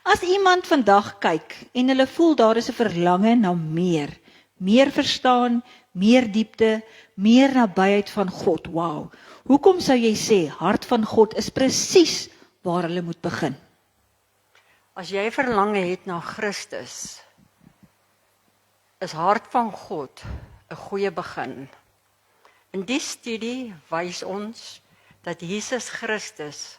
As iemand vandag kyk en hulle voel daar is 'n verlange na meer verstaan, meer diepte, meer nabyheid van God. Wow. Hoekom sou jy sê hart van God is presies waar hulle moet begin? As jy verlange het na Christus, is hart van God 'n goeie begin. In die studie wys ons dat Jesus Christus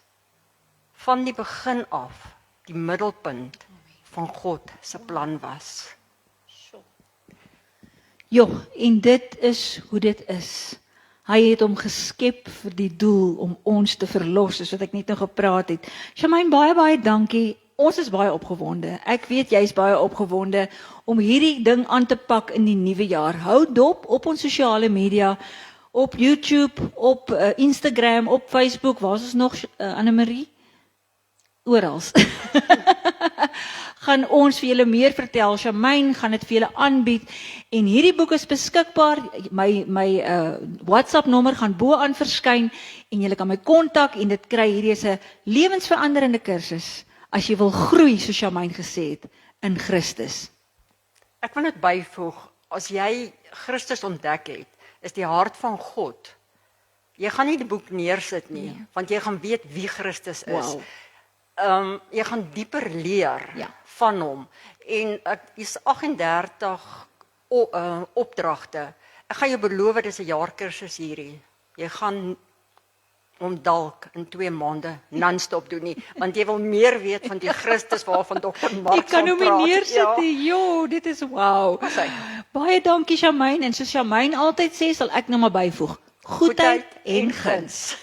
van die begin af die middelpunt van God se plan was. Jo, en dit is hoe dit is. Hy het hom geskep vir die doel om ons te verlos, soos wat ek net nou gepraat het. Shamaine, baie dankie. Ons is baie opgewonde. Ek weet jy is baie opgewonde om hierdie ding aan te pak in die nuwe jaar. Hou dop op ons sosiale media, op YouTube, op Instagram, op Facebook. Waar is ons nog, Annemarie? Orals. Gaan ons vir julle meer vertel. Shamaine gaan dit vir julle aanbied. En hierdie boek is beskikbaar. My WhatsApp nommer gaan bo-aan verskyn en julle kan my kontak en dit kry. Hierdie is 'n lewensveranderende kursus as jy wil groei, soos Shamaine gesê het, in Christus. Ek wil net byvoeg, as jy Christus ontdek het, is die hart van God. Jy gaan nie die boek neersit nie, want jy gaan weet wie Christus is. Wow. Jy gaan dieper leer van hom. En ek is 38 opdragte. Ek gaan jou beloof, dit is 'n jaarkursus hierdie. Jy gaan hom dalk in 2 maande non-stop doen nie, want jy wil meer weet van die Christus waarvan Dr. Mark Ek kan hom nie praat. neersit nie. Jo, dit is wow. Baie dankie Shamaine, en soos Shamaine altyd sê, sal ek nou maar byvoeg. Goedheid en guns.